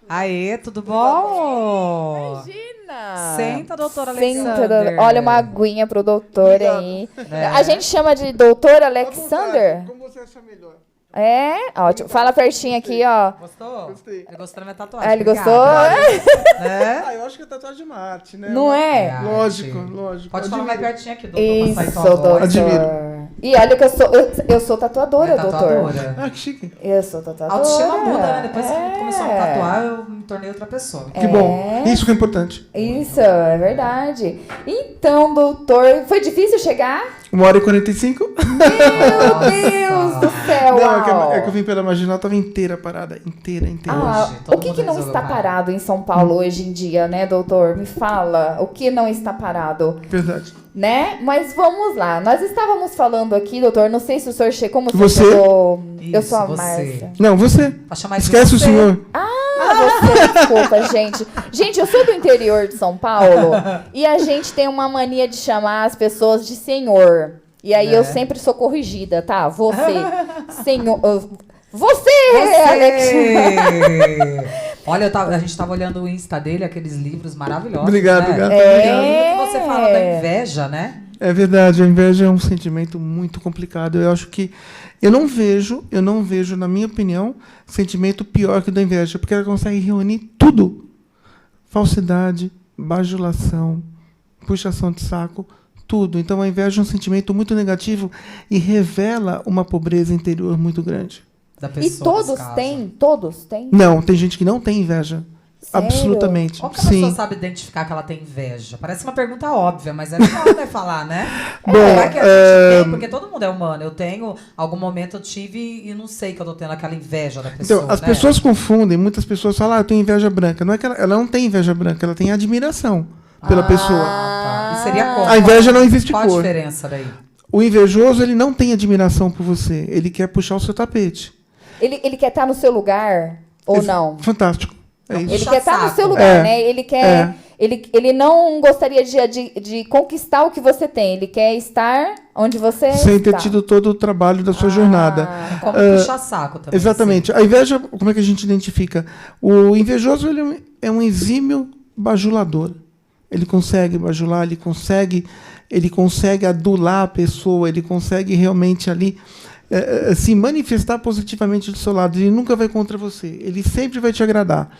Aê, tudo bom? Imagina! Senta, doutora Senta, Alexander. olha uma aguinha pro doutor aí. A gente chama de doutor Alexander? Como você acha melhor? É? Ótimo. Fala pertinho aqui, ó. Gostou? Gostei. Ele gostou da minha tatuagem. Ah, ele obrigado. gostou? Né? Eu acho que é tatuagem de arte, né? Não é? É. Lógico, Arte. lógico. Pode falar mais pertinho aqui, doutor, Isso, pra sair tua voz. doutor. Admiro. E olha que eu sou tatuadora, É doutor. tatuadora. Ah, que chique. Eu sou tatuadora. A autoestima muda, né? Depois que É. começou a me tatuar, eu me tornei outra pessoa. Que bom. Isso que é importante. Isso, é verdade. Então, doutor, foi difícil chegar? 1h45? Meu Deus do céu! Não, é que eu vim pela marginal, tava inteira parada. Inteira. Ah, Hoje, todo o que mundo não resolveu está parar. parado em São Paulo hoje em dia, né, doutor? Me fala, o que não está parado, Verdade. né? Mas vamos lá, nós estávamos falando aqui, doutor, não sei se o senhor chegou, como Você? chegou... Eu Isso, sou a você. Márcia. Não, você. Pra chamar de Esquece o você. senhor. Você, desculpa, gente. Gente, eu sou do interior de São Paulo e a gente tem uma mania de chamar as pessoas de senhor. E aí Né? eu sempre sou corrigida, tá? Você, senhor... Você, Alex! Você! Olha, a gente tava olhando o Insta dele, aqueles livros maravilhosos. Obrigado, né? obrigado. E o que você fala da inveja, né? É verdade, a inveja é um sentimento muito complicado. Eu acho que eu não vejo, na minha opinião, sentimento pior que o da inveja, porque ela consegue reunir tudo. Falsidade, bajulação, puxação de saco, tudo. Então a inveja é um sentimento muito negativo e revela uma pobreza interior muito grande. Da E pessoa, nesse todos caso. têm? Todos têm? Não, tem gente que não tem inveja. Sério? Absolutamente. Como que a pessoa Sim. sabe identificar que ela tem inveja? Parece uma pergunta óbvia, mas é legal, né, falar, né? Bom, Será que a gente tem? Porque todo mundo é humano. Eu tenho, algum momento eu tive e não sei que eu tô tendo aquela inveja da pessoa, Então, as né? pessoas confundem, muitas pessoas falam, eu tenho inveja branca. Não é que ela não tem inveja branca, ela tem admiração pela pessoa. Tá. E seria como? A inveja não existe Qual a cor. diferença daí? O invejoso, ele não tem admiração por você, ele quer puxar o seu tapete. Ele quer estar no seu lugar ou não? Fantástico. É isso. Ele Puxa quer estar no saco. seu lugar, É. né? Ele quer. Ele não gostaria de conquistar o que você tem. Ele quer estar onde você Sem ter está. tido todo o trabalho da sua jornada. Como puxar saco também. Exatamente. A inveja, como é que a gente identifica? O invejoso, ele é um exímio bajulador. Ele consegue bajular, ele consegue adular a pessoa, ele consegue realmente ali se manifestar positivamente do seu lado. Ele nunca vai contra você. Ele sempre vai te agradar.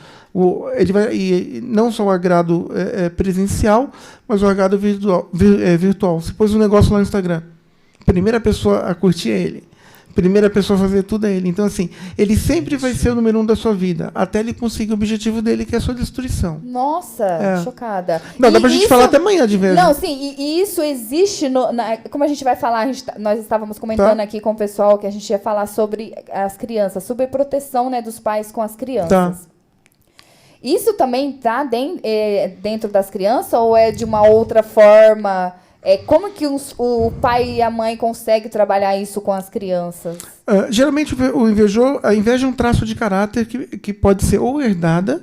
E não só o agrado presencial, mas o agrado virtual. Você pôs um negócio lá no Instagram. Primeira pessoa a curtir é ele. Primeira pessoa a fazer tudo é ele. Então, assim, ele sempre vai ser o número 1 da sua vida, até ele conseguir o objetivo dele, que é a sua destruição. Nossa, chocada. Não, dá E pra gente isso- falar até amanhã de inveja. Não, sim, e isso existe como a gente vai falar, nós estávamos comentando Tá. aqui com o pessoal que a gente ia falar sobre as crianças, sobre proteção, né, dos pais com as crianças. Tá. Isso também está dentro das crianças ou é de uma outra forma? Como que o pai e a mãe conseguem trabalhar isso com as crianças? Geralmente, a inveja é um traço de caráter que pode ser ou herdada,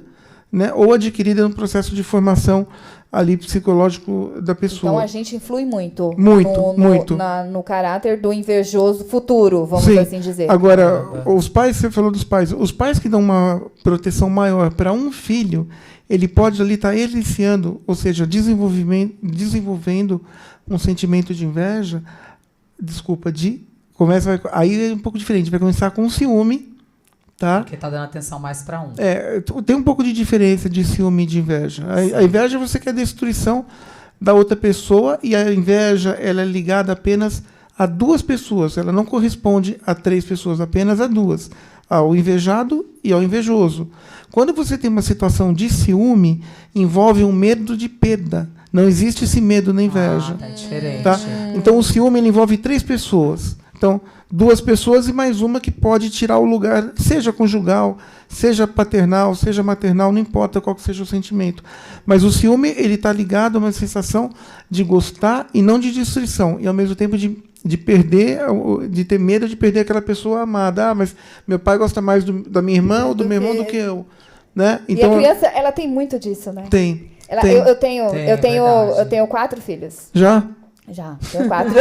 né, ou adquirida no processo de formação ali psicológico da pessoa. Então a gente influi muito, Muito. no caráter do invejoso futuro, vamos Sim. assim dizer. Agora, os pais, você falou dos pais. Os pais que dão uma proteção maior para um filho, ele pode ali estar eliciando, ou seja, desenvolvendo um sentimento de inveja. Aí é um pouco diferente. Vai começar com ciúme, tá? Porque tá dando atenção mais pra um. Tem um pouco de diferença de ciúme e de inveja. A inveja você quer a destruição da outra pessoa, e a inveja ela é ligada apenas a 2 pessoas. Ela não corresponde a 3 pessoas, apenas a 2. Ao invejado e ao invejoso. Quando você tem uma situação de ciúme, envolve um medo de perda. Não existe esse medo na inveja. Tá diferente. Tá? Então, o ciúme ele envolve 3 pessoas. Então, 2 pessoas e mais uma que pode tirar o lugar, seja conjugal, seja paternal, seja maternal, não importa qual que seja o sentimento. Mas o ciúme ele está ligado a uma sensação de gostar e não de destruição. E, ao mesmo tempo, de perder, de ter medo de perder aquela pessoa amada. Mas meu pai gosta mais da minha irmã ou do meu irmão do que eu. Né? Então, e a criança, ela tem muito disso, né? tem. Eu verdade. tenho 4 filhos. Já? Já, tenho 4.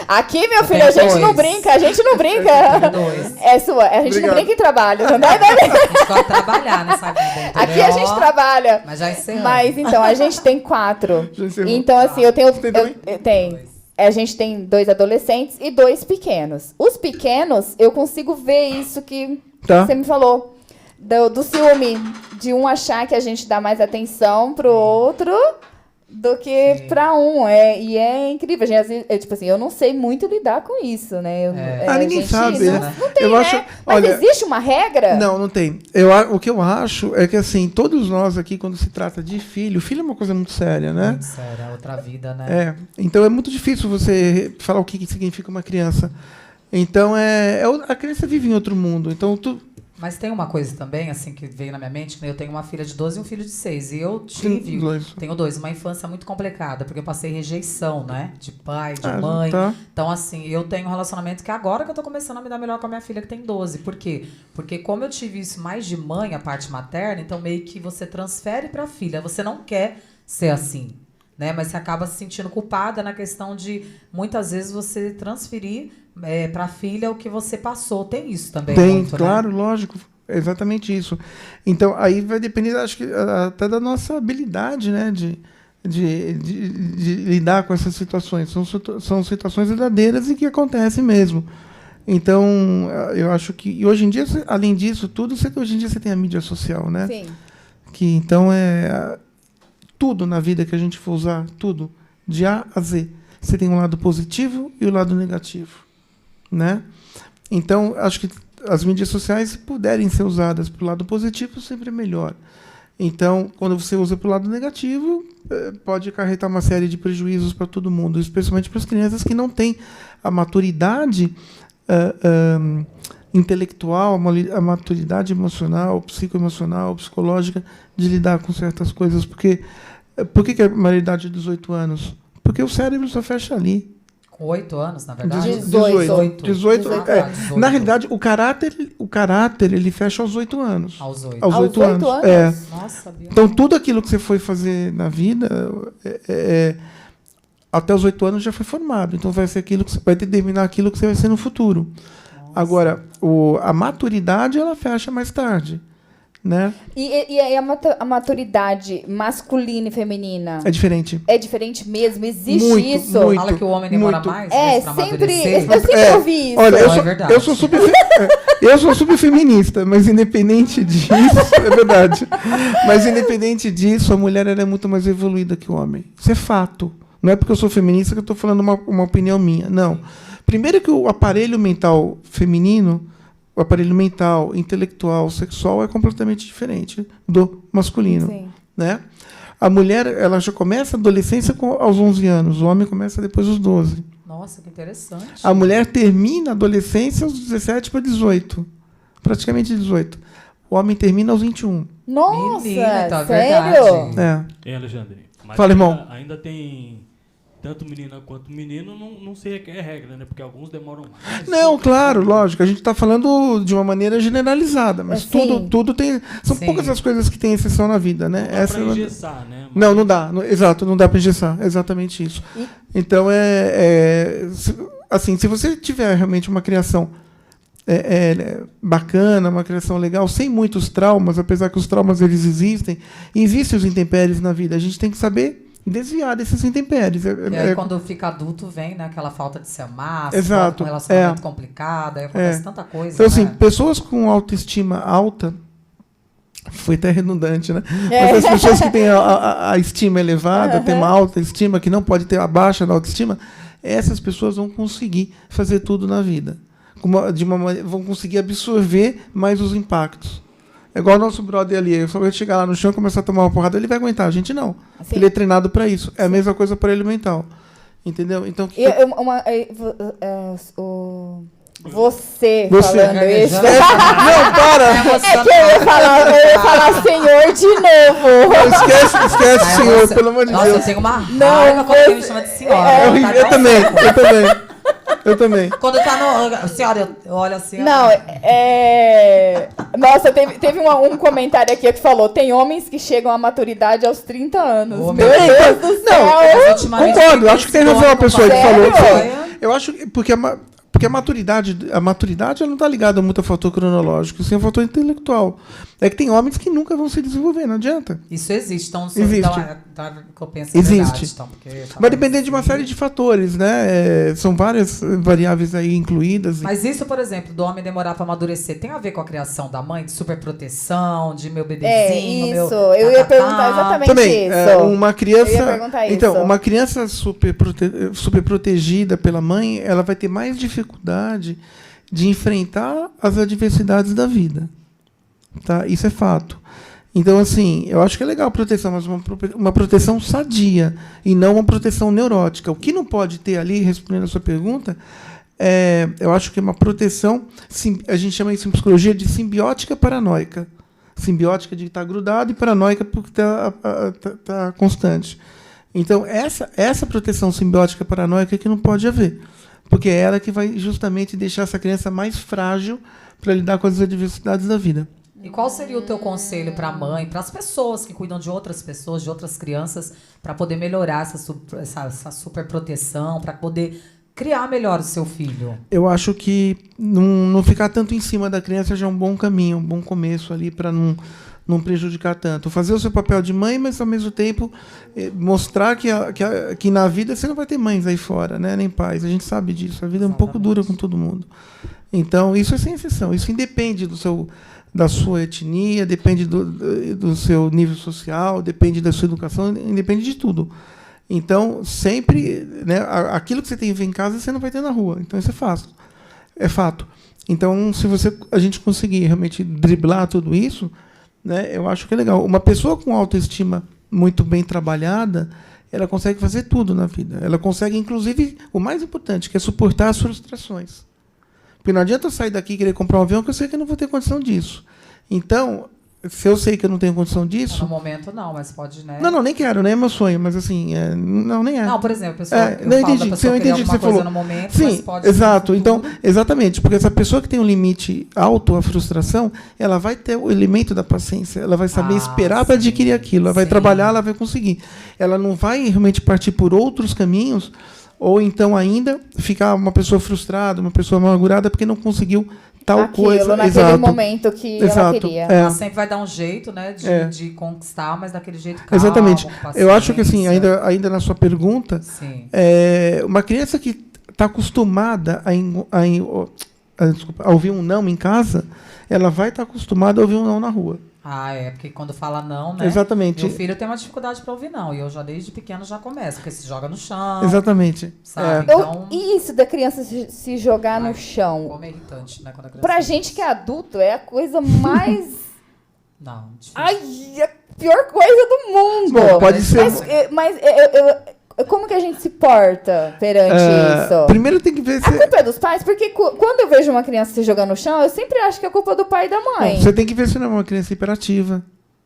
Aqui, meu filho, tenho a gente 2. não brinca, a gente não brinca. Tenho 2. É sua, a gente Obrigado. não brinca em trabalho. Não dá, A gente pode trabalhar nessa vida, entendeu? Aqui a gente trabalha. Mas já encerramos. Mas então, a gente tem 4. Já encerrou. Então, assim, eu tenho. Tem também? Tem. A gente tem 2 adolescentes e 2 pequenos. Os pequenos, eu consigo ver isso que Tá. você me falou. Do ciúme. De um achar que a gente dá mais atenção pro outro do que pra um. E é incrível. A gente, às vezes, tipo assim, eu não sei muito lidar com isso, né? Ninguém gente, sabe, não, né? não tem, Eu né? acho- Mas olha, existe uma regra? Não tem. O que eu acho é que, assim, todos nós aqui, quando se trata de filho é uma coisa muito séria, né? Muito sério, é outra vida, né? Então é muito difícil você falar o que significa uma criança. Então, a criança vive em outro mundo. Então, Mas tem uma coisa também, assim, que veio na minha mente, que eu tenho uma filha de 12 e um filho de 6. E eu tive, tenho 2, uma infância muito complicada, porque eu passei rejeição, né? De pai, de mãe. Tá. Então, assim, eu tenho um relacionamento que agora que eu tô começando a me dar melhor com a minha filha, que tem 12. Por quê? Porque como eu tive isso mais de mãe, a parte materna, então meio que você transfere pra filha. Você não quer ser assim, né? Mas você acaba se sentindo culpada na questão de, muitas vezes, você transferir pra filha o que você passou. Tem isso também Tem, muito, claro, né? lógico. É exatamente isso. Então, aí vai depender, acho que, até da nossa habilidade, né? De lidar com essas situações. São situações verdadeiras e que acontecem mesmo. Então, eu acho que... E hoje em dia, além disso tudo, hoje em dia você tem a mídia social, né? Sim. Que, então, tudo na vida que a gente for usar, tudo, de A a Z. Você tem um lado positivo e o lado negativo, né? Então, acho que as mídias sociais, se puderem ser usadas para o lado positivo, sempre é melhor. Então, quando você usa para o lado negativo, pode acarretar uma série de prejuízos para todo mundo, especialmente para as crianças que não têm a maturidade intelectual, a maturidade emocional, psicoemocional, psicológica, de lidar com certas coisas. Por que a maioridade de 18 anos? Porque o cérebro só fecha ali. Com 8 anos, na verdade? 18. 18. Ah, Na realidade, o caráter ele fecha aos 8 anos. Aos 8. Aos 8 anos. anos? Nossa, Bia. Então, tudo aquilo que você foi fazer na vida, até os 8 anos já foi formado. Então, vai ser aquilo que você vai determinar aquilo que você vai ser no futuro. Nossa. Agora, a maturidade, ela fecha mais tarde. Né? E a maturidade masculina e feminina? É diferente. É diferente mesmo? Existe Muito, isso? muito. Fala que o homem demora muito. mais pra sempre. amadurecer. Eu sempre ouvi isso. Olha, Não, é verdade. eu sou subfeminista, mas independente disso, é verdade. Mas independente disso, a mulher ela é muito mais evoluída que o homem. Isso é fato. Não é porque eu sou feminista que eu estou falando uma opinião minha. Não. Primeiro que o aparelho mental feminino, o aparelho mental, intelectual, sexual é completamente diferente do masculino. Sim. Né? A mulher ela já começa a adolescência aos 11 anos, o homem começa depois dos 12. Nossa, que interessante. A mulher termina a adolescência aos 17 para 18. Praticamente 18. O homem termina aos 21. Nossa, Menina, então, é sério? verdade. Hein, Alexandre? Mas Fala, irmão. Ainda tem tanto menina quanto menino, não sei a regra, né? Porque alguns demoram mais. Não, claro, lógico. A gente está falando de uma maneira generalizada, mas Sim. tudo tem. São Sim. poucas as coisas que têm exceção na vida, né? Não dá pra engessar, né? Não, não dá. Exato, não dá para engessar. É exatamente isso. Então, assim, se você tiver realmente uma criação bacana, uma criação legal, sem muitos traumas, apesar que os traumas eles existem, e existem os intempéries na vida, a gente tem que saber desviar desses intempéries. E aí, quando fica adulto, vem, né, aquela falta de se amar, Exato, um relacionamento complicado, aí acontece tanta coisa. Então, assim, né? pessoas com autoestima alta, foi até redundante, né? Mas as pessoas que têm a estima elevada, têm uma alta estima, que não pode ter a baixa da autoestima, essas pessoas vão conseguir fazer tudo na vida. Vão conseguir absorver mais os impactos. É igual o nosso brother ali. Eu só vou chegar lá no chão e começar a tomar uma porrada, ele vai aguentar. A gente não. Sim. Ele é treinado para isso. É a mesma coisa para ele mental. Entendeu? Então, você Você. falando isso. não, para! É que eu ia falar senhor de novo. Esquece, senhor, pelo amor de Nossa, Deus. eu tenho uma Não, raiva quando alguém me chama de senhora. É horrível. Eu também. Eu também. Quando tá no... Senhora, eu olho assim... Não, Nossa, teve um comentário aqui que falou: tem homens que chegam à maturidade aos 30 anos. Ô, meu meu Deus do céu! Mas ultimamente Concordo, acho que tem razão a pessoa que falou. Sério? Eu acho que porque a maturidade ela não está ligada muito ao fator cronológico, sim ao fator intelectual. É que tem homens que nunca vão se desenvolver, não adianta. Isso existe. Então, Existe. Então, que eu penso é Existe. verdade, então, porque Vai depender de uma série de fatores, né? São várias variáveis aí incluídas. Mas isso, por exemplo, do homem demorar para amadurecer, tem a ver com a criação da mãe, de superproteção, de meu bebezinho, meu... Isso, eu ia perguntar exatamente Também, isso. uma criança. Eu ia perguntar então, isso. uma criança super protegida pela mãe, ela vai ter mais dificuldade de enfrentar as adversidades da vida. Tá? Isso é fato. Então, assim, eu acho que é legal a proteção, mas uma proteção sadia e não uma proteção neurótica. O que não pode ter ali, respondendo a sua pergunta, eu acho que é uma proteção, a gente chama isso em psicologia de simbiótica paranoica. Simbiótica de estar grudado e paranoica porque está constante. Então, essa proteção simbiótica paranoica é que não pode haver, porque é ela que vai justamente deixar essa criança mais frágil para lidar com as adversidades da vida. E qual seria o teu conselho para a mãe, para as pessoas que cuidam de outras pessoas, de outras crianças, para poder melhorar essa superproteção, para poder criar melhor o seu filho? Eu acho que não ficar tanto em cima da criança já é um bom caminho, um bom começo ali para não prejudicar tanto. Fazer o seu papel de mãe, mas ao mesmo tempo mostrar que na vida você não vai ter mães aí fora, né? Nem pais. A gente sabe disso. A vida é um pouco dura com todo mundo. Então, isso é sem exceção. Isso independe da sua etnia, depende do seu nível social, depende da sua educação, depende de tudo. Então, sempre, né, aquilo que você tem em casa, você não vai ter na rua. Então, isso é fato. Então, se a gente conseguir realmente driblar tudo isso, né, eu acho que é legal. Uma pessoa com autoestima muito bem trabalhada, ela consegue fazer tudo na vida. Ela consegue, inclusive, o mais importante, que é suportar as frustrações. Porque não adianta eu sair daqui e querer comprar um avião, porque eu sei que eu não vou ter condição disso. Então, se eu sei que eu não tenho condição disso... No momento não, mas pode, né? Não, nem quero, nem é meu sonho, mas assim, não, nem é. Não, por exemplo, a pessoa, não entendi, eu entendi o que você falou. No momento, sim, mas pode exato. Então, exatamente, porque essa pessoa que tem um limite alto à frustração, ela vai ter o elemento da paciência, ela vai saber esperar para adquirir aquilo, ela vai trabalhar, ela vai conseguir. Ela não vai realmente partir por outros caminhos, ou então ainda ficar uma pessoa frustrada, uma pessoa amargurada porque não conseguiu tal coisa. Naquele momento que ela queria. Ela sempre vai dar um jeito, né, de conquistar, mas daquele jeito calmo. Exatamente. Eu acho que assim, ainda na sua pergunta, uma criança que está acostumada a ouvir um não em casa, ela vai estar acostumada a ouvir um não na rua. Porque quando fala não, né? Exatamente. Meu filho tem uma dificuldade para ouvir não. E eu já desde pequeno já começo, porque se joga no chão. Exatamente. Sabe? Então, e isso da criança se jogar no chão? Como é irritante, né? Quando a criança pra gente que é adulto, é a coisa mais... Não, difícil. A pior coisa do mundo. Bom, pode ser... Mas como que a gente se porta perante isso? Primeiro tem que ver se... A culpa é dos pais? Porque quando eu vejo uma criança se jogando no chão, eu sempre acho que é culpa do pai e da mãe. Você tem que ver se não é uma criança hiperativa,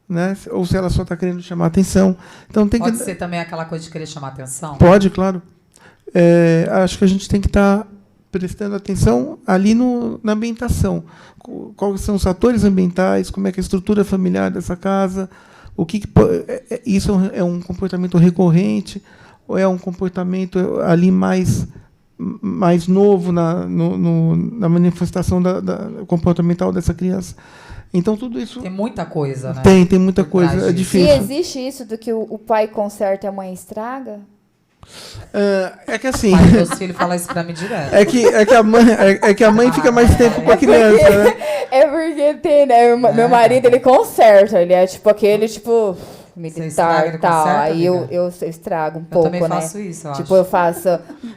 né? Ou se ela só está querendo chamar atenção. Então, Pode ser também aquela coisa de querer chamar atenção? Pode, claro. Acho que a gente tem que estar prestando atenção ali na ambientação. Quais são os fatores ambientais, como é que é a estrutura familiar dessa casa, isso é um comportamento recorrente, ou é um comportamento ali mais novo na manifestação comportamental dessa criança. Então, tudo isso... Tem muita coisa, né? Tem muita coisa, é difícil. E existe isso do que o pai conserta e a mãe estraga? É que assim... Pai, meus filhos falam isso pra mim direto. É que a mãe fica mais tempo com a criança, né? É porque tem, né? Meu marido, ele conserta. Ele é tipo aquele, tipo... militar e tal. Aí eu estrago um pouco, né? Eu também faço isso, eu acho. Tipo, eu faço...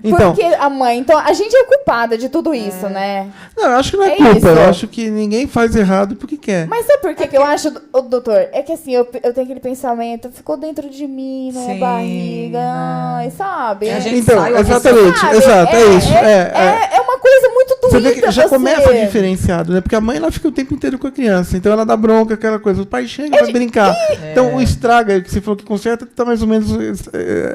Então, porque a mãe... Então, a gente é culpada de tudo isso, né? Não, eu acho que não é culpa. Isso. Eu acho que ninguém faz errado porque quer. Mas sabe por que eu acho, doutor? É que assim, eu tenho aquele pensamento, ficou dentro de mim, na minha barriga, sabe? A gente então, sai, exatamente, sabe? Exato, é isso. É uma coisa muito Você vê que já você. começa diferenciado, né? Porque a mãe ela fica o tempo inteiro com a criança, então ela dá bronca, aquela coisa. O pai chega para brincar. Então o estraga, que você falou que conserta, está mais ou menos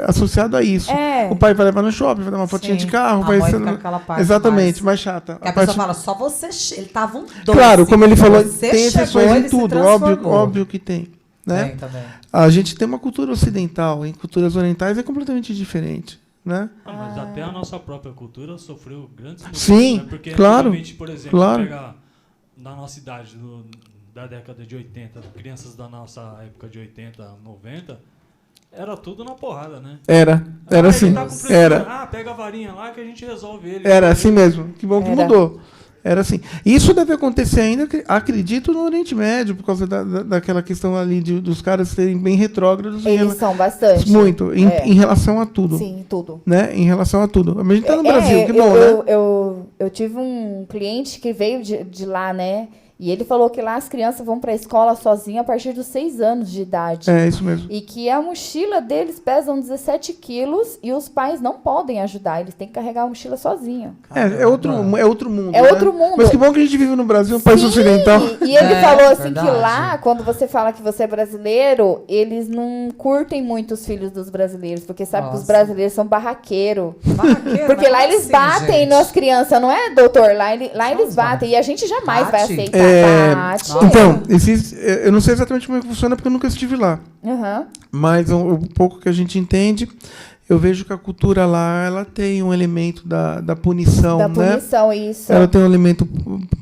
associado a isso. O pai vai levar no shopping, vai dar uma fotinha de carro, a vai mãe ser. fica com aquela parte Exatamente, mais chata. Que a pessoa fala, só você. Ele tava um doce. Claro, como ele falou, Você tem chegou, exceções em ele se tudo, transformou. óbvio que tem. Né? Tem também. A gente tem uma cultura ocidental, em culturas orientais é completamente diferente. Né? Mas até a nossa própria cultura sofreu grandes mudanças. Sim, Né? Porque claro, antigamente, por exemplo, claro. pegar na nossa idade, da década de 80, crianças da nossa época de 80, 90, era tudo na porrada, né? Era ele assim. tá com frescura. Era. Pega a varinha lá que a gente resolve ele. Era assim mesmo. Que bom que Era. mudou. Era assim. Isso deve acontecer ainda, acredito, no Oriente Médio, por causa daquela questão ali dos caras serem bem retrógrados. Eles são bastante. Muito, em relação a tudo. Sim, tudo. Né? Em relação a tudo. Mas a gente tá no Brasil, que bom, né? Eu tive um cliente que veio de lá, né? E ele falou que lá as crianças vão para a escola sozinhas a partir dos 6 anos de idade. É, isso mesmo. E que a mochila deles pesam 17 quilos e os pais não podem ajudar. Eles têm que carregar a mochila sozinho. É outro mundo. É outro mundo. Mas que bom que a gente vive no Brasil, um país Sim, ocidental. E ele falou assim verdade. que lá, quando você fala que você é brasileiro, eles não curtem muito os filhos dos brasileiros, porque sabe que os Nossa. brasileiros são barraqueiros. Barraqueiro, Porque mas lá como eles assim, batem gente? nas crianças, não é, doutor? Lá eles Nossa. batem. E a gente jamais vai Bate? aceitar. Bate. Então, eu não sei exatamente como é que funciona, porque eu nunca estive lá. Aham. Mas o pouco que a gente entende, eu vejo que a cultura lá ela tem um elemento da punição, Da né? punição, isso. Ela tem um elemento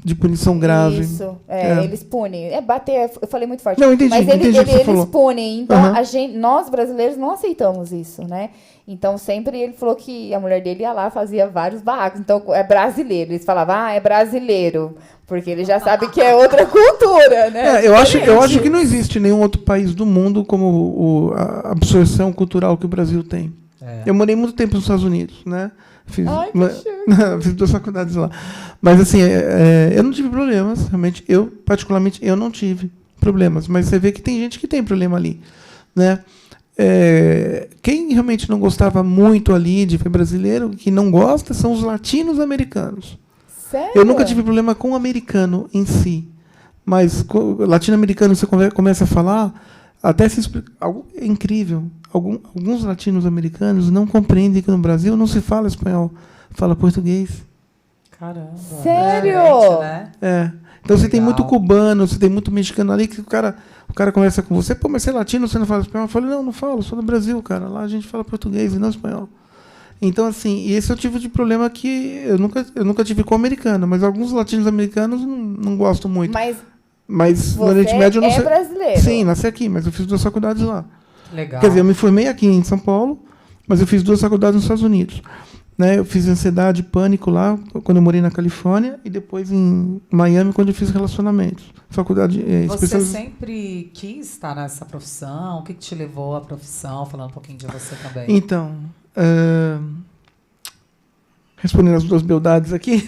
de punição grave. Isso, É. eles punem. Bater, eu falei muito forte. Não, entendi, Mas entendi o que você eles falou. punem. Então, Aham. nós brasileiros não aceitamos isso, né? Então, sempre ele falou que a mulher dele ia lá, fazia vários barracos. Então, é brasileiro. Eles falavam, é brasileiro. Porque ele já sabe que é outra cultura, né? Eu acho que não existe nenhum outro país do mundo como a absorção cultural que o Brasil tem. Eu morei muito tempo nos Estados Unidos, né? Fiz, Ai, que fiz 2 faculdades lá. Mas, assim, eu não tive problemas, realmente. Particularmente, eu não tive problemas. Mas você vê que tem gente que tem problema ali, né? Quem realmente não gostava muito ali de ver brasileiro, que não gosta, são os latinos-americanos. Sério? Eu nunca tive problema com o americano em si. Mas latino-americano, você começa a falar, até se explica. Algo é incrível. Alguns latinos-americanos não compreendem que no Brasil não se fala espanhol, fala português. Caramba. Sério? Né? Então você tem Legal. muito cubano, você tem muito mexicano ali, que o cara conversa com você, pô, mas você é latino, você não fala espanhol? Eu falo, não falo, sou do Brasil, cara. Lá a gente fala português e não espanhol. Então, assim, esse é o tipo de problema que eu nunca tive com o americano, mas alguns latinos-americanos não gostam muito. Mas no Oriente Médio eu não sei. brasileiro? Sim, nasci aqui, mas eu fiz 2 faculdades lá. Legal. Quer dizer, eu me formei aqui em São Paulo, mas eu fiz 2 faculdades nos Estados Unidos. Né? Eu fiz ansiedade e pânico lá, quando eu morei na Califórnia, e depois em Miami, quando eu fiz relacionamentos. Faculdade Você sempre quis estar nessa profissão? O que te levou à profissão? Falando um pouquinho de você também. Então, respondendo as 2 beldades aqui,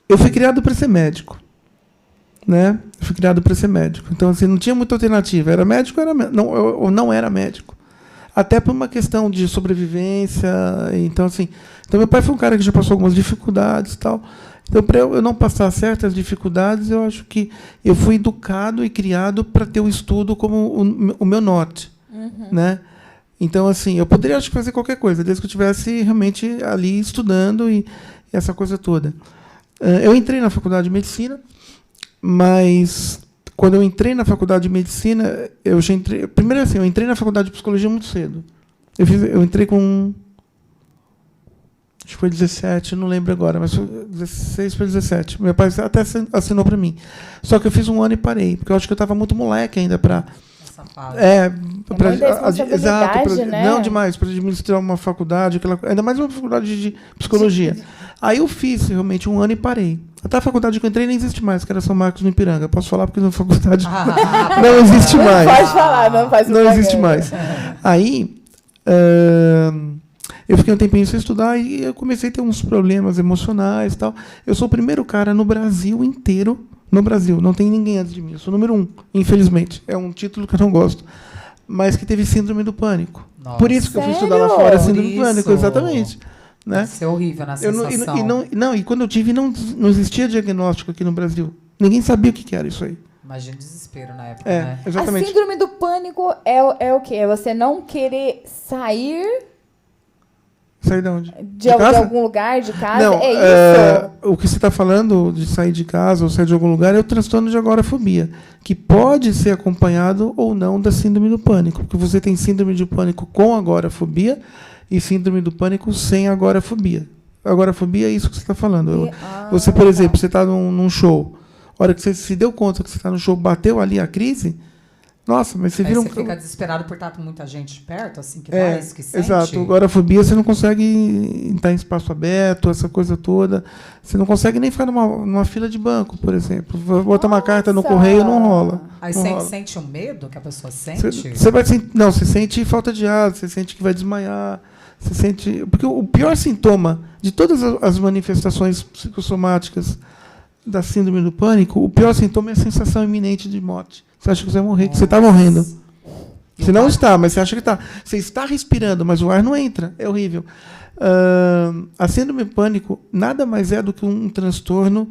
eu fui criado para ser médico. Né? Eu fui criado para ser médico. Então, assim, não tinha muita alternativa. Era médico ou não era médico. Até por uma questão de sobrevivência. Então, assim, meu pai foi um cara que já passou algumas dificuldades e tal. Então, para eu não passar certas dificuldades, eu acho que eu fui educado e criado para ter o estudo como o meu norte. Né? Então, assim, eu poderia, acho que, fazer qualquer coisa, desde que eu estivesse realmente ali estudando e essa coisa toda. Eu entrei na faculdade de medicina, mas quando eu entrei na faculdade de medicina, eu já entrei. Primeiro, assim, eu entrei na faculdade de psicologia muito cedo. Eu entrei com. Acho que foi 17, não lembro agora, mas foi 16 para 17. Meu pai até assinou para mim. Só que eu fiz 1 ano e parei, porque eu acho que eu estava muito moleque ainda para. Essa fase. muita responsabilidade, né? Não, demais, para administrar uma faculdade, ainda mais uma faculdade de psicologia. Sim. Aí eu fiz realmente 1 ano e parei. Até a faculdade que eu entrei nem existe mais, que era São Marcos no Ipiranga. Posso falar porque na faculdade não existe mais. Pode falar, não faz Não existe mais. Aí eu fiquei um tempinho sem estudar e eu comecei a ter uns problemas emocionais e tal. Eu sou o primeiro cara no Brasil inteiro. No Brasil, não tem ninguém antes de mim. Eu sou o número 1, infelizmente. É um título que eu não gosto. Mas que teve síndrome do pânico. Nossa. Por isso que eu fui estudar lá Sério? fora, síndrome do pânico, exatamente. né? Deve ser horrível na Eu não, sensação. e quando eu tive, não existia diagnóstico aqui no Brasil. Ninguém sabia o que era isso aí. Imagina o desespero na época, É, né? A exatamente. síndrome do pânico é o quê? É você não querer sair Sair de onde? de casa? algum lugar, de casa? Não, é isso? o que você está falando de sair de casa ou sair de algum lugar é o transtorno de agorafobia, que pode ser acompanhado ou não da síndrome do pânico, porque você tem síndrome de pânico com agorafobia e síndrome do pânico sem agorafobia. Agorafobia é isso que você está falando. Você, por exemplo, você está num show, a hora que você se deu conta que você está no show, bateu ali a crise, nossa, mas você Aí vira você fica desesperado por estar com muita gente perto, assim, que É, faz, que sente. exato. Agorafobia você não consegue estar em espaço aberto, essa coisa toda. Você não consegue nem ficar numa fila de banco, por exemplo. Botar uma carta no Nossa! correio, não rola. Aí Não você rola. sente o medo que a pessoa sente? Você vai não, você sente falta de ar, você sente que vai desmaiar, você sente, porque o pior sintoma de todas as manifestações psicossomáticas da síndrome do pânico, o pior sintoma é a sensação iminente de morte. Você acha que você vai morrer, que você está morrendo. Você não está, mas você acha que está. Você está respirando, mas o ar não entra. É horrível. A síndrome do pânico nada mais é do que um transtorno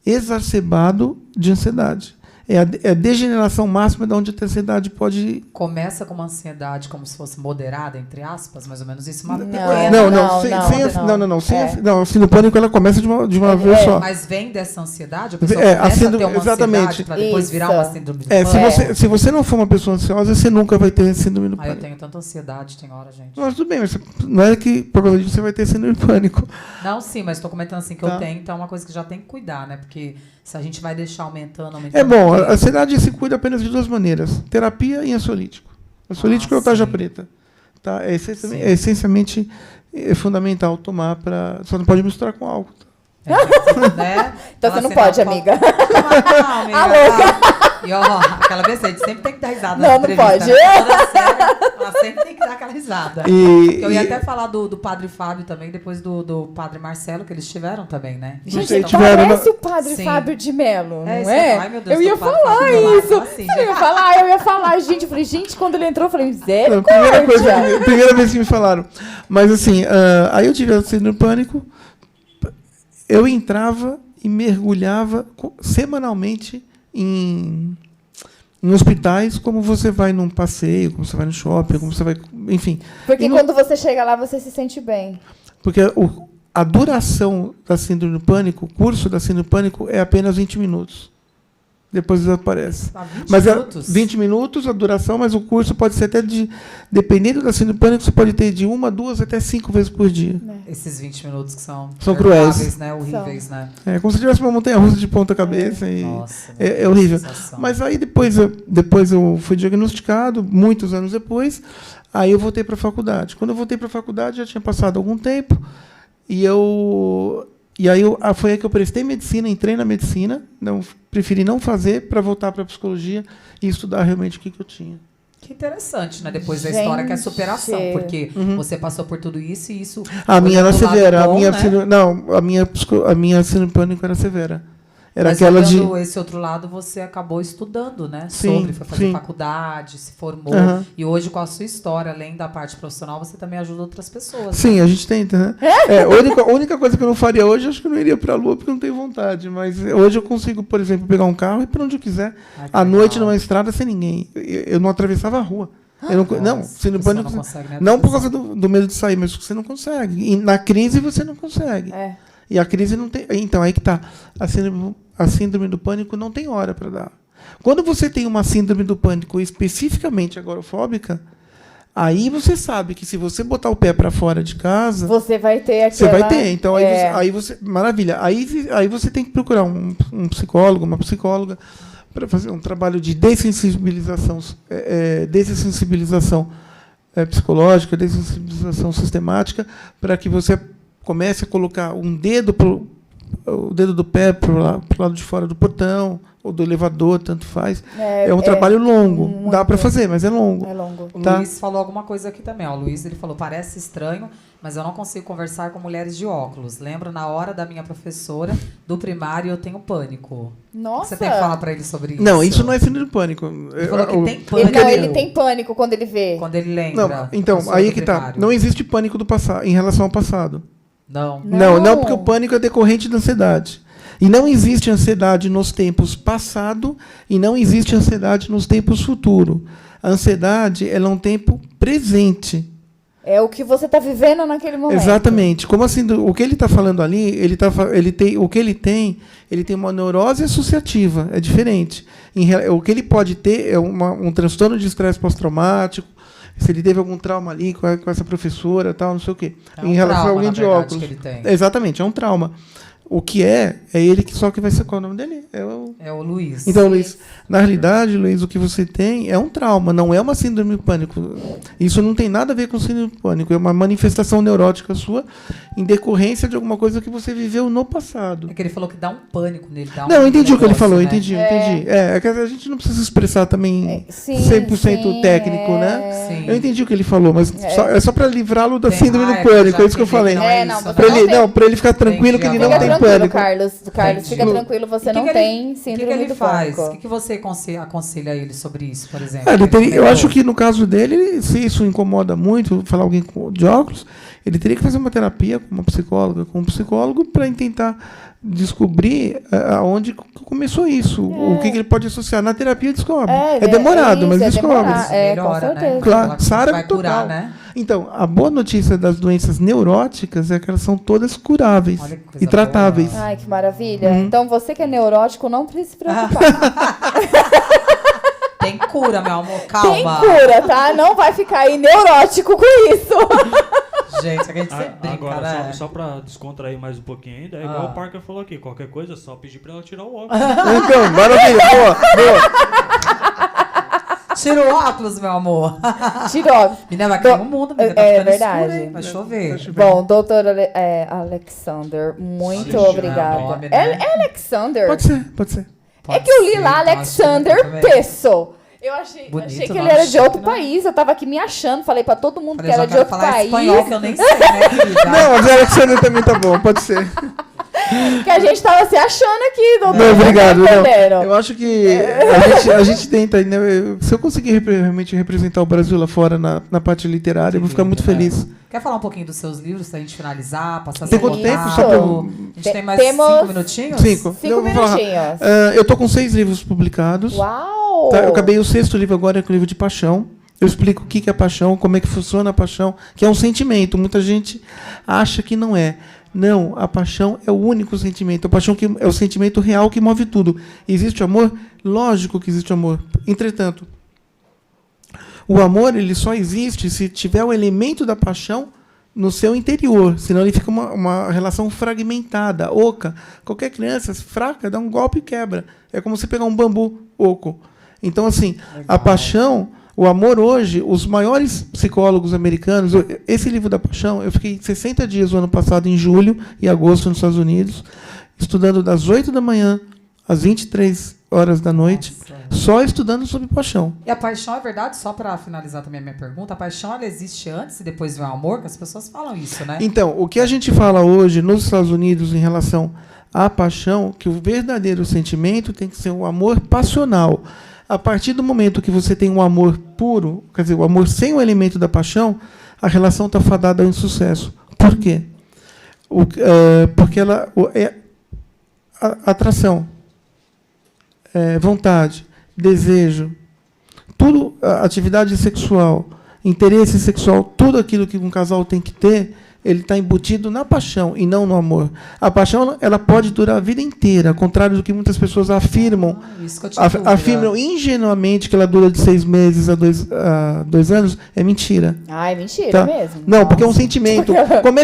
exacerbado de ansiedade. É a degeneração máxima de onde a ansiedade pode... Começa com uma ansiedade como se fosse moderada, entre aspas, mais ou menos isso. Uma Não. pequena, Não. A síndrome do pânico ela começa de uma vez só. Mas vem dessa ansiedade, a pessoa A começa síndrome, a ter uma exatamente. ansiedade para depois virar Isso. uma síndrome do pânico. Se você não for uma pessoa ansiosa, você nunca vai ter síndrome do Ah, eu pânico. tenho tanta ansiedade, tem hora, gente. Mas tudo bem, mas não é que provavelmente você vai ter síndrome do pânico. Não, sim, mas estou comentando assim que Tá. eu tenho, então é uma coisa que já tem que cuidar, né? Porque se a gente vai deixar aumentando... É bom, a porque- ansiedade se cuida apenas de duas maneiras: terapia e ansiolítico. Ansiolítico é o tarja sim. preta. Tá? É Sim. essencialmente fundamental tomar para. Só não pode misturar com álcool. né? Então Ela você não sendo pode, a foto- amiga. Não, amiga. A louca. E ó, aquela vez a gente sempre tem que dar risada. Não, na não entrevista, pode. né? Toda série, ela sempre tem que dar aquela risada. Eu ia até falar do padre Fábio também, depois do padre Marcelo, que eles tiveram também, né? Gente, sei, ele tiveram, parece o padre Sim. Fábio de Mello, É, não isso é? ai, meu Deus, Eu ia do padre falar Fábio de Mello, isso. assim, Eu ia falar, gente. Eu falei, gente, quando ele entrou, eu falei, Primeira vez que me falaram. Mas assim, aí eu tive a síndrome do pânico. Eu entrava e mergulhava semanalmente em hospitais, como você vai num passeio, como você vai no shopping, como você vai, enfim. Porque E no- quando você chega lá, você se sente bem. Porque a duração da síndrome do pânico, o curso da síndrome do pânico é apenas 20 minutos. Depois desaparece. Tá, 20 Mas minutos? 20 minutos a duração, mas o curso pode ser até dependendo da síndrome do pânico, você pode ter de 1, 2 até 5 vezes por dia. Esses 20 minutos que são cruéis. perdoáveis, né? Horríveis, né? É como se tivesse uma montanha-russa de ponta cabeça. E Nossa, é horrível. sensação. Mas aí depois eu fui diagnosticado, muitos anos depois, aí eu voltei para a faculdade. Quando eu voltei para a faculdade, já tinha passado algum tempo, foi aí que eu prestei medicina, entrei na medicina, preferi não fazer para voltar para a psicologia e estudar realmente o que eu tinha. Que interessante, né? Depois da história, que é a superação. Gente. Porque você passou por tudo isso e isso... A minha era olhando do lado severa. bom, né? A minha síndrome de pânico era severa. Era Mas aquela de... olhando esse outro lado, você acabou estudando, né? Sim, Sobre, foi fazer sim. faculdade, se formou. Aham. E hoje, com a sua história, além da parte profissional, você também ajuda outras pessoas. Sim, a gente tenta, né? A única coisa que eu não faria hoje, acho que eu não iria para a Lua porque eu não tenho vontade. Mas hoje eu consigo, por exemplo, pegar um carro e ir para onde eu quiser. Ai, que À legal. noite, numa estrada, sem ninguém. Eu não atravessava a rua. Não, Nossa, síndrome do você pânico. não consegue, né, Não por atravessar. causa do medo de sair, mas você não consegue. E na crise você não consegue. É. E a crise não tem. Então, aí que está. A síndrome do pânico não tem hora para dar. Quando você tem uma síndrome do pânico especificamente agorafóbica, aí você sabe que se você botar o pé para fora de casa, Você vai ter aquela... você vai ter. Então, É. aí você. Maravilha. Aí você tem que procurar um psicólogo, uma psicóloga, para fazer um trabalho de dessensibilização, psicológica, dessensibilização sistemática, para que você comece a colocar o dedo do pé para o lado de fora do portão, ou do elevador, tanto faz. É um trabalho longo. muito. Dá para fazer, mas é longo. É longo. O Tá. Luiz falou alguma coisa aqui também. Ó. O Luiz ele falou, parece estranho, mas eu não consigo conversar com mulheres de óculos. Lembro na hora da minha professora do primário, eu tenho pânico. O que Nossa. você tem que falar pra ele sobre isso? Não, isso não é síndrome do pânico. Ele falou que tem Ele, pânico. não, ele tem pânico quando ele vê. Quando ele lembra. Não, então, professor aí do que tá. primário. Não existe pânico do passado, em relação ao passado. Não. Não, porque o pânico é decorrente da ansiedade. E não existe ansiedade nos tempos passado e não existe ansiedade nos tempos futuro. A ansiedade ela é um tempo presente. É o que você está vivendo naquele momento. Exatamente. Como assim, o que ele está falando ali, ele tem uma neurose associativa, é diferente. O que ele pode ter é um transtorno de estresse pós-traumático, se ele teve algum trauma ali com essa professora, tal, não sei o quê. É um em relação a trauma, alguém na de verdade, óculos. que ele tem. Exatamente, é um trauma. O que é ele que só que vai ser qual é o nome dele? É o Luiz. Então, Luiz, na realidade, Luiz, o que você tem é um trauma, não é uma síndrome do pânico. Isso não tem nada a ver com síndrome do pânico, é uma manifestação neurótica sua em decorrência de alguma coisa que você viveu no passado. É que ele falou que dá um pânico nele. Dá Não, eu entendi o que ele negócio, falou, né? entendi. É que a gente não precisa expressar também Sim, 100% técnico, né? Sim. Eu entendi o que ele falou, mas é só para livrá-lo da Tem síndrome do raiva, pânico, já é isso que eu entendi falei. que não é Não, isso, você né? Para ele ficar tranquilo que ele não Fica tem tranquilo, pânico. Carlos, Entendi. fica tranquilo, você não tem síndrome O que ele do faz? pânico. O que você aconselha ele sobre isso, por exemplo? Eu acho que no caso dele, se isso incomoda muito, falar alguém de óculos, ele teria que fazer uma terapia com uma psicóloga, com um psicólogo, para tentar descobrir aonde começou isso, o que ele pode associar. Na terapia descobre. É demorado, mas descobre. Com certeza. Né? Claro, Sara vai total. curar, né? Então, a boa notícia das doenças neuróticas é que elas são todas curáveis Olha que coisa e tratáveis. boa. Ai, que maravilha. Então, você que é neurótico, não precisa se preocupar. Tem cura, meu amor, calma. Tem cura, tá? Não vai ficar aí neurótico com isso. Gente, a gente sempre brinca, Agora, né? só pra descontrair mais um pouquinho ainda, é igual o Parker falou aqui, qualquer coisa é só pedir pra ela tirar o óculos. Então, maravilha, boa. Tira o óculos, meu amor. Tirou. Menina, vai cair o mundo, menina. Tá É ficando verdade. escuro, hein? Vai chover. Bom, doutor Alexander, muito obrigada. nome, né? É Alexander? Pode ser. É que eu li lá então, Alexander acho que também. Pesso. Eu achei Bonito que nome, ele era de outro chique, né? país. Eu tava aqui me achando. Falei pra todo mundo Falei, que era já de quero outro falar país. espanhol, que eu nem sei, né, querida? Não, mas a Alexandre também tá bom, pode ser. Que a gente tava se achando aqui, doutor. Não, obrigado. Tá Não. entendendo? Eu acho que a gente tenta, né, se eu conseguir realmente representar o Brasil lá fora na parte literária, eu vou ficar muito feliz. Quer falar um pouquinho dos seus livros pra gente finalizar? Passar Tem seu quanto tempo? contato? Só pra A gente tem mais Temos 5 minutinhos? 5. 5 minutinhos. Eu tô com 6 livros publicados. Uau! Tá, eu acabei o 6º livro agora, que é o livro de paixão. Eu explico o que é paixão, como é que funciona a paixão, que é um sentimento. Muita gente acha que não é. Não, a paixão é o único sentimento. A paixão que é o sentimento real que move tudo. Existe amor? Lógico que existe amor. Entretanto, o amor ele só existe se tiver o elemento da paixão no seu interior. Senão ele fica uma relação fragmentada, oca. Qualquer criança fraca dá um golpe e quebra. É como você pegar um bambu oco. Então, assim, a paixão... O amor hoje, os maiores psicólogos americanos, esse livro da paixão, eu fiquei 60 dias o ano passado, em julho e agosto, nos Estados Unidos, estudando das 8 da manhã às 23 horas da noite, só estudando sobre paixão. E a paixão é verdade, só para finalizar também a minha pergunta, a paixão ela existe antes e depois vem o amor, que as pessoas falam isso, né? Então, o que a gente fala hoje nos Estados Unidos em relação à paixão, que o verdadeiro sentimento tem que ser o amor passional. A partir do momento que você tem um amor puro, quer dizer, o amor sem o elemento da paixão, a relação está fadada ao insucesso. Por quê? Porque ela é atração, vontade, desejo, tudo, atividade sexual, interesse sexual, tudo aquilo que um casal tem que ter, ele está embutido na paixão e não no amor. A paixão ela pode durar a vida inteira, ao contrário do que muitas pessoas afirmam. Isso que eu tinha dúvida. Afirmam ingenuamente que ela dura de 6 meses a 2 anos. É mentira. Ai, mentira Tá? mesmo. Não, porque é um sentimento. Como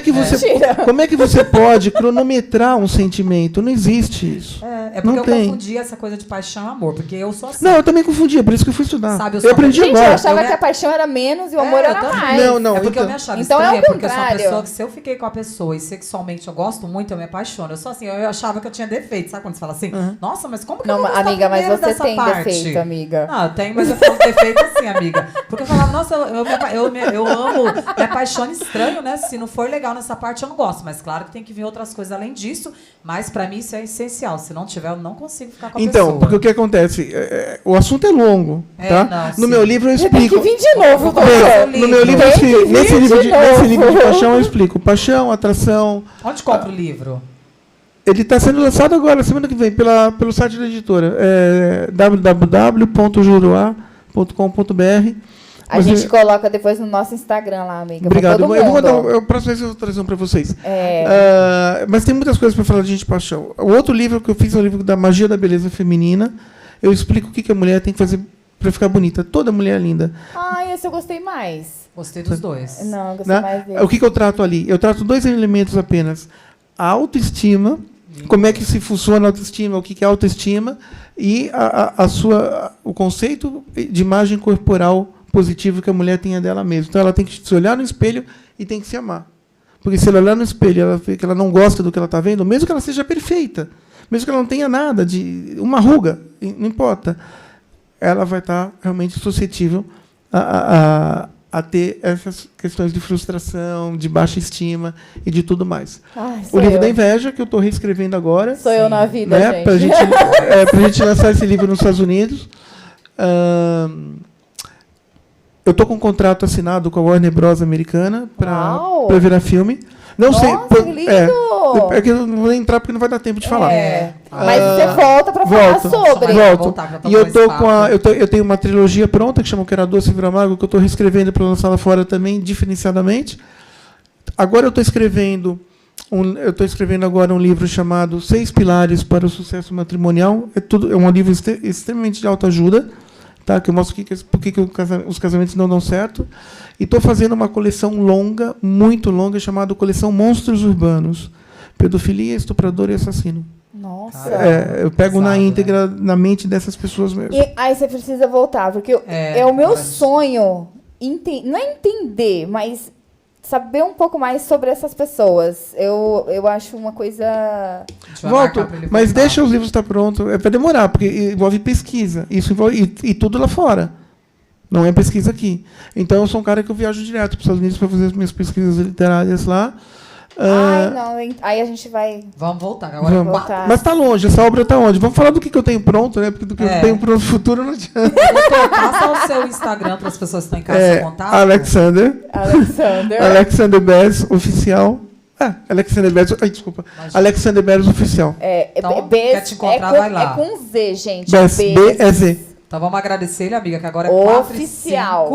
é que você pode cronometrar um sentimento? Não existe isso. É porque Não eu tem. confundi essa coisa de paixão e amor, porque eu sou assim. Não, eu também confundia, por isso que eu fui estudar. Sabe, eu eu sou aprendi Gente, eu agora. achava Eu que a paixão era menos e o amor eu era também. mais. Não, É porque então- eu me achava Então é estranha, o porque eu sou uma contrário. pessoa que se eu fiquei com a pessoa e sexualmente eu gosto muito, eu me apaixono. Eu sou assim, eu achava que eu tinha defeito. Sabe quando você fala assim? Nossa, mas como que eu Não, vou gostar amiga, mas primeiro você dessa tem parte? defeito, amiga. Não, eu tenho, mas eu falo defeito assim, amiga. Porque eu falava, Nossa, eu amo, me apaixono estranho, né? Se não for legal nessa parte, eu não gosto. Mas claro que tem que vir outras coisas além disso. Mas pra mim isso é essencial. Se não tiver, eu não consigo ficar com a pessoa. Então, porque o que acontece? O assunto é longo, tá? Não, no sim. meu livro eu Tem explico. que vir de novo, Tem. doutor. No meu livro, Tem que vir nesse livro de de novo. paixão eu explico. Paixão, atração. Onde compra o livro? Ele está sendo lançado agora, semana que vem, pelo site da editora. www.juruá.com.br. A gente coloca depois no nosso Instagram lá, amiga. Obrigado. Pra todo Eu vou mundo. mandar, próxima vez eu vou trazer um para vocês. É. Mas tem muitas coisas para falar de gente de paixão. O outro livro que eu fiz é o livro da Magia da Beleza Feminina. Eu explico o que a mulher tem que fazer para ficar bonita. Toda mulher é linda. Ai, esse eu gostei mais. Gostei dos dois. Não, eu gostei mais dele. O que eu trato ali? Eu trato 2 elementos apenas. A autoestima, como é que se funciona a autoestima, o que é autoestima, e o conceito de imagem corporal positivo que a mulher tenha dela mesma. Então, ela tem que se olhar no espelho e tem que se amar. Porque se ela olhar no espelho e ela vê que ela não gosta do que ela está vendo, mesmo que ela seja perfeita, mesmo que ela não tenha nada, uma ruga, não importa, ela vai estar realmente suscetível a ter essas questões de frustração, de baixa estima e de tudo mais. Ai, O sou livro eu. da inveja, que eu estou reescrevendo agora, Sou eu na vida, né, gente. pra gente lançar esse livro nos Estados Unidos. Eu estou com um contrato assinado com a Warner Bros. Americana para virar filme. Não sei. Nossa, que lindo! É que eu não vou entrar porque não vai dar tempo de falar. Mas você volta pra falar sobre. Volto. E eu tenho uma trilogia pronta que chama Que Era Doce Vira Amargo, que eu estou reescrevendo para lançar lá fora também, diferenciadamente. Agora eu estou escrevendo agora um livro chamado 6 Pilares para o Sucesso Matrimonial. É um livro extremamente de autoajuda, tá? Que eu mostro por que os casamentos não dão certo. E estou fazendo uma coleção longa, muito longa, chamada Coleção Monstros Urbanos. Pedofilia, estuprador e assassino. Nossa. Eu pego na Pesado, íntegra, na mente dessas pessoas mesmo. E aí você precisa voltar, porque é o meu sonho, não é entender, mas saber um pouco mais sobre essas pessoas. Eu acho uma coisa... Volto, mas deixa os livros estar prontos. É para demorar, porque envolve pesquisa. Isso envolve, e tudo lá fora. Não é pesquisa aqui. Então, eu sou um cara que eu viajo direto para os Estados Unidos para fazer as minhas pesquisas literárias lá. Ai, não. Aí a gente vai... Vamos voltar. Agora voltar. Mas está longe. Essa obra está onde? Vamos falar do que eu tenho pronto, né? Porque do que eu tenho pronto no futuro não adianta. Doutor, passa o seu Instagram para as pessoas que estão em casa contato. Alexander Bez, oficial. Alexander Bez. Ai, desculpa. Alexander Bez, oficial. Então, quer te encontrar, vai lá. É com Z, gente. Bez, B-E-Z. Então vamos agradecer ele, amiga, que agora é Oficial. 4h05.